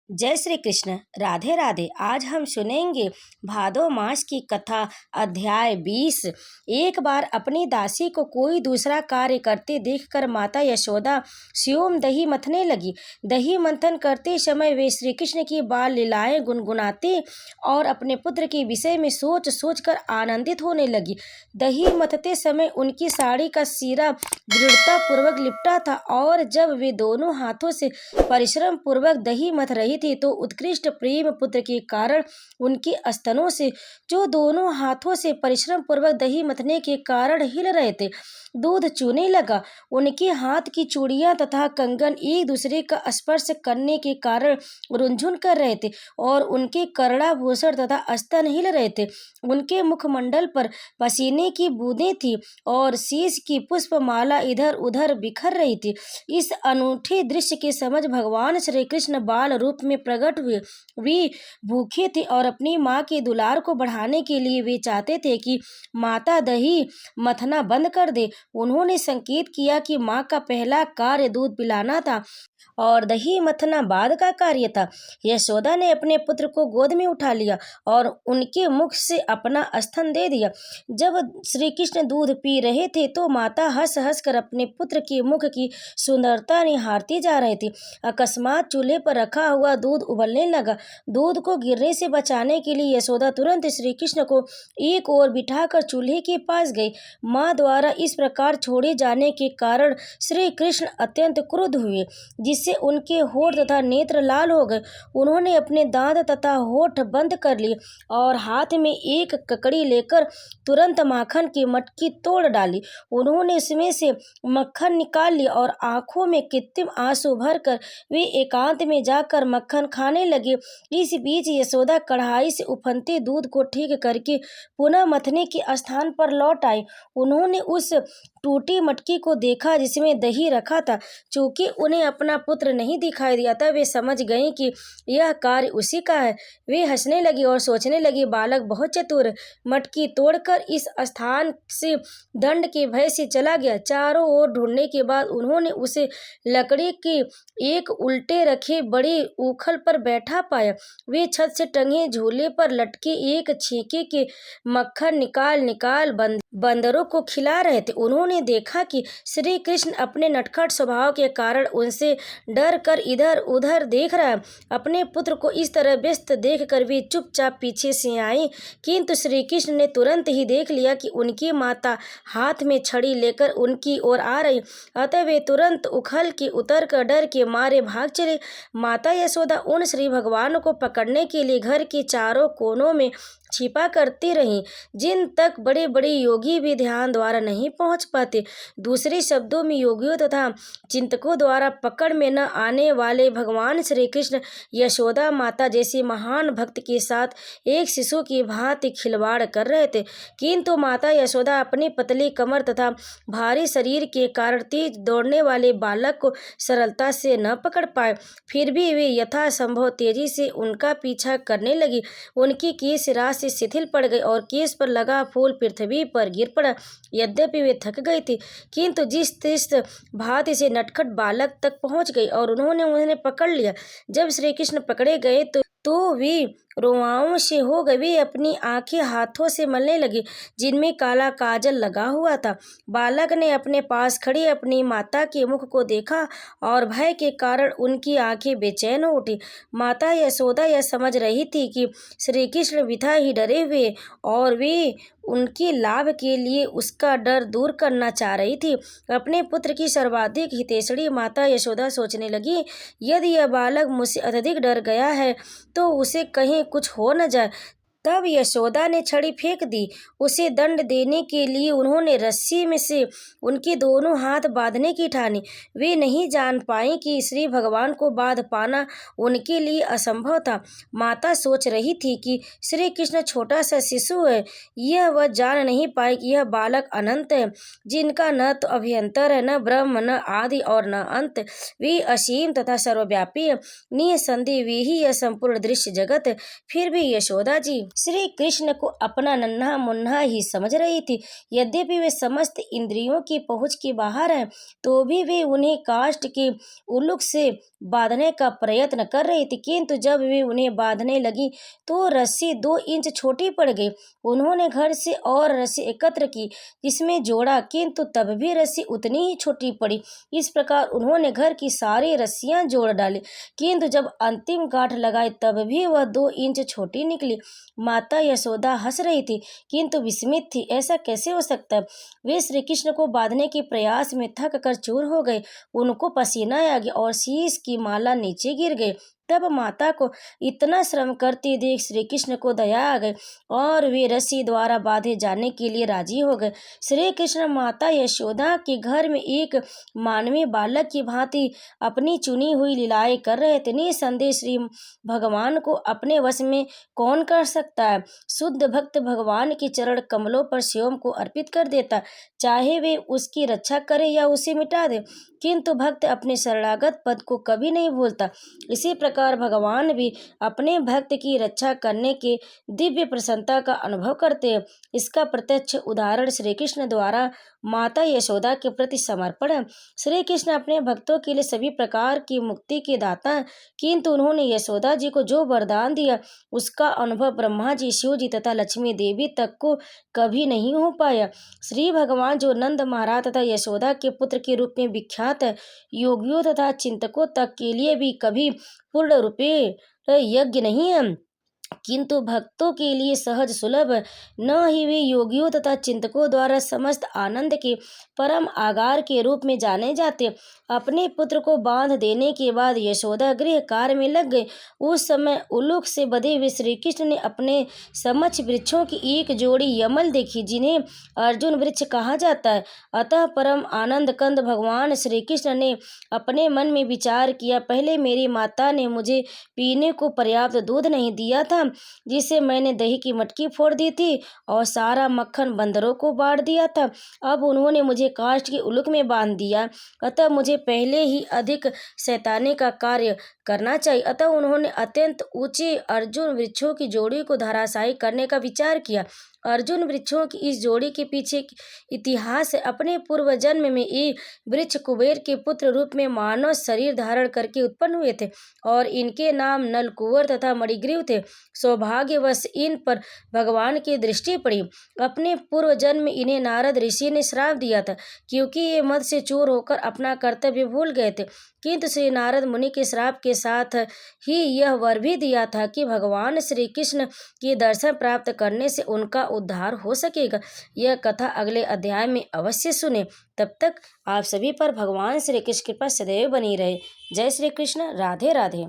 जय श्री कृष्ण। राधे राधे। आज हम सुनेंगे भादो मास की कथा, अध्याय 20। एक बार अपनी दासी को कोई दूसरा कार्य करते देखकर माता यशोदा स्वयं दही मथने लगी। दही मंथन करते समय वे श्री कृष्ण की बाल लीलाएं गुनगुनाती और अपने पुत्र के विषय में सोच सोच कर आनंदित होने लगी। दही मथते समय उनकी साड़ी का सिरा दृढ़ता पूर्वक लिपटा था और जब वे दोनों हाथों से परिश्रम पूर्वक दही मथ रही थी तो उत्कृष्ट प्रेम पुत्र के कारण उनके स्तनों से, जो दोनों हाथों से परिश्रम पूर्वक दही मथने के कारण हिल रहे थे, दूध चूने लगा। उनके हाथ की चूड़ियां तथा कंगन एक दूसरे का स्पर्श करने के कारण रुंझुन कर रहे थे और उनके कर्णाभूषण तथा स्तन हिल रहे थे। उनके मुखमंडल पर पसीने की बूंदें थी और शीश की पुष्पमाला इधर उधर बिखर रही थी। इस अनूठे दृश्य के समझ भगवान श्री कृष्ण बाल रूप में प्रकट हुए। वे भूखे थे और अपनी माँ के दुलार को बढ़ाने के लिए वे चाहते थे कि माता दही मथना बंद कर दे। उन्होंने संकेत किया कि माँ का पहला कार्य दूध पिलाना था और दही मथना बाद का कार्य था। यशोदा ने अपने पुत्र को गोद में उठा लिया और उनके मुख से अपना स्तन दे दिया। जब श्री कृष्ण दूध पी रहे थे तो माता हंस हंस कर अपने पुत्र के मुख की सुंदरता निहारती जा रही थी। अकस्मात चूल्हे पर रखा हुआ दूध उबलने लगा। दूध को गिरने से बचाने के लिए यशोदा तुरंत श्री कृष्ण को एक ओर बिठाकर चूल्हे के पास गई। माँ द्वारा इस प्रकार छोड़े जाने के कारण श्री कृष्ण अत्यंत क्रुद्ध हुए, जिससे उनके होठ तथा नेत्र लाल हो गए। उन्होंने अपने दांत तथा होठ बंद कर लिए और हाथ में एक ककड़ी लेकर तुरंत माखन की मटकी तोड़ डाली। उन्होंने उसमें से मक्खन निकाल लिया और आंखों में कृत्रिम आंसू भरकर वे एकांत में जाकर मक्खन खाने लगे। इस बीच यशोदा कढ़ाई से उफनते दूध को ठीक करके पुनः मथने के स्थान पर लौट आई। उन्होंने उस टूटी मटकी को देखा जिसमें दही रखा था। चूंकि उन्हें अपना पुत्र नहीं दिखाई दिया था, वे समझ गए कि यह कार्य उसी का है। वे हंसने लगी और सोचने लगी, बालक बहुत चतुर है। मटकी तोड़कर इस स्थान से दंड के भय से चला गया। चारों ओर ढूंढने के बाद उन्होंने उसे लकड़ी के एक उल्टे रखे बड़े उखल पर बैठा पाया। वे छत से टंगे झूले पर लटके एक छींके के मक्खन निकाल निकाल बंदरों को खिला रहे थे। उन्होंने देखा कि श्री कृष्ण अपने नटखट स्वभाव के कारण उनसे डर कर इधर उधर देख रहा है। अपने पुत्र को इस तरह व्यस्त देखकर वे चुपचाप पीछे से आई, किंतु श्री कृष्ण ने तुरंत ही देख लिया कि उनकी माता हाथ में छड़ी लेकर उनकी ओर आ रही। अतः वे तुरंत उखल के उतर कर डर के मारे भाग चले। माता यशोदा उन श्री भगवान को पकड़ने के लिए घर के चारों कोनों में छिपा करती रहीं, जिन तक बड़े बड़े योगी भी ध्यान द्वारा नहीं पहुंच पाते। दूसरे शब्दों में योगियों तथा चिंतकों द्वारा पकड़ में न आने वाले भगवान श्री कृष्ण यशोदा माता जैसे महान भक्त के साथ एक शिशु की भांति खिलवाड़ कर रहे थे। किंतु माता यशोदा अपनी पतली कमर तथा भारी शरीर के कारण तेज दौड़ने वाले बालक को सरलता से न पकड़ पाए। फिर भी वे यथासंभव तेजी से उनका पीछा करने लगी। उनकी केश राशि से शिथिल पड़ गई और केस पर लगा फूल पृथ्वी पर गिर पड़ा। यद्यपि वे थक गई थी, किंतु जिस भांति से नटखट बालक तक पहुंच गई और उन्होंने उन्हें पकड़ लिया। जब श्री कृष्ण पकड़े गए तो वे रोआओं से हो गए। वे अपनी आंखें हाथों से मलने लगी जिनमें काला काजल लगा हुआ था। बालक ने अपने पास खड़ी अपनी माता के मुख को देखा और भय के कारण उनकी आंखें बेचैन हो उठी। माता यशोदा यह समझ रही थी कि श्री कृष्ण वृथा ही डरे हुए और वे उनके लाभ के लिए उसका डर दूर करना चाह रही थी। अपने पुत्र की सर्वाधिक हितैषणी माता यशोदा सोचने लगी, यदि यह बालक मुझसे अत्यधिक डर गया है तो उसे कहीं कुछ हो न जाए। तब यशोदा ने छड़ी फेंक दी। उसे दंड देने के लिए उन्होंने रस्सी में से उनके दोनों हाथ बांधने की ठानी। वे नहीं जान पाई कि श्री भगवान को बांध पाना उनके लिए असंभव था। माता सोच रही थी कि श्री कृष्ण छोटा सा शिशु है, यह वह जान नहीं पाए कि यह बालक अनंत है, जिनका न तो अभ्यंतर है, न ब्रह्म, न आदि और न अंत। वे असीम तथा सर्वव्यापी है। निसंदेह वे ही यह संपूर्ण दृश्य जगत है। फिर भी यशोदा जी श्री कृष्ण को अपना नन्हा मुन्ना ही समझ रही थी। यद्यपि वे समस्त इंद्रियों की पहुंच के बाहर हैं, तो भी वे उन्हें काष्ठ के उल्लुक से बांधने का प्रयत्न कर रही थी, किंतु जब वे उन्हें बांधने लगी तो रस्सी 2 इंच छोटी पड़ गई। उन्होंने घर से और रस्सी एकत्र की, जिसमें जोड़ा, किंतु तब भी रस्सी उतनी ही छोटी पड़ी। इस प्रकार उन्होंने घर की सारी रस्सियां जोड़ डाली, किंतु जब अंतिम गांठ लगाई तब भी वह 2 इंच छोटी निकली। माता यशोदा हंस रही थी, किंतु विस्मित थी। ऐसा कैसे हो सकता है? वे श्री कृष्ण को बांधने के प्रयास में थक कर चूर हो गए। उनको पसीना आ गया और शीश की माला नीचे गिर गई। तब माता को इतना श्रम करते देख श्री कृष्ण को दया आ गई और वे रस्सी द्वारा बांधे जाने के लिए राजी हो गए। श्री कृष्ण माता यशोदा के घर में एक मानवीय बालक की भांति अपनी चुनी हुई लीलाएं कर रहे थे। निसंदेह श्री भगवान को अपने वश में कौन कर सकता है? शुद्ध भक्त भगवान के चरण कमलों पर स्वयं को अर्पित कर देता, चाहे वे उसकी रक्षा करे या उसे मिटा दे, किंतु भक्त अपने शरणागत पद को कभी नहीं भूलता। इसी प्रकार भगवान भी अपने भक्त की रक्षा करने के दिव्य प्रसन्नता का अनुभव करते हैं। इसका प्रत्यक्ष उदाहरण श्री कृष्ण द्वारा माता यशोदा के प्रति समर्पण है। श्री कृष्ण अपने भक्तों के लिए सभी प्रकार की मुक्ति के दाता हैं, किंतु उन्होंने यशोदा जी को जो वरदान दिया उसका अनुभव ब्रह्मा जी, शिव जी तथा लक्ष्मी देवी तक को कभी नहीं हो पाया। श्री भगवान जो नंद महाराज तथा यशोदा के पुत्र के रूप में विख्यात है, योगियों तथा चिंतकों तक के लिए भी कभी पूर्ण रूपे यज्ञ नहीं है, किंतु भक्तों के लिए सहज सुलभ। न ही वे योगियों तथा चिंतकों द्वारा समस्त आनंद के परम आगार के रूप में जाने जाते। अपने पुत्र को बांध देने के बाद यशोदा गृह कार्य में लग गए। उस समय उल्लुक से बधे हुए श्री कृष्ण ने अपने समक्ष वृक्षों की एक जोड़ी यमल देखी, जिन्हें अर्जुन वृक्ष कहा जाता है। अतः परम आनंद कंद भगवान श्री कृष्ण ने अपने मन में विचार किया, पहले मेरी माता ने मुझे पीने को पर्याप्त दूध नहीं दिया था, जिसे मैंने दही की मटकी फोड़ दी थी और सारा मक्खन बंदरों को बांट दिया था। अब उन्होंने मुझे काष्ठ के उल्लुक में बांध दिया, अतः मुझे पहले ही अधिक शैतानी का कार्य करना चाहिए। अतः उन्होंने अत्यंत ऊंचे अर्जुन वृक्षों की जोड़ी को धराशायी करने का विचार किया। अर्जुन वृक्षों की इस जोड़ी के पीछे इतिहास है। अपने पूर्व जन्म में ये वृक्ष कुबेर के पुत्र रूप में मानव शरीर धारण करके उत्पन्न हुए थे और इनके नाम नलकुवर तथा मणिग्रीव थे। सौभाग्यवश इन पर भगवान की दृष्टि पड़ी। अपने पूर्व जन्म में इन्हें नारद ऋषि ने श्राप दिया था, क्योंकि ये मद से चूर होकर अपना कर्तव्य भूल गए थे। किंतु श्री नारद मुनि के श्राप के साथ ही यह वर भी दिया था कि भगवान श्री कृष्ण के दर्शन प्राप्त करने से उनका उद्धार हो सकेगा। यह कथा अगले अध्याय में अवश्य सुने। तब तक आप सभी पर भगवान श्री कृष्ण की कृपा सदैव बनी रहे। जय श्री कृष्ण। राधे राधे।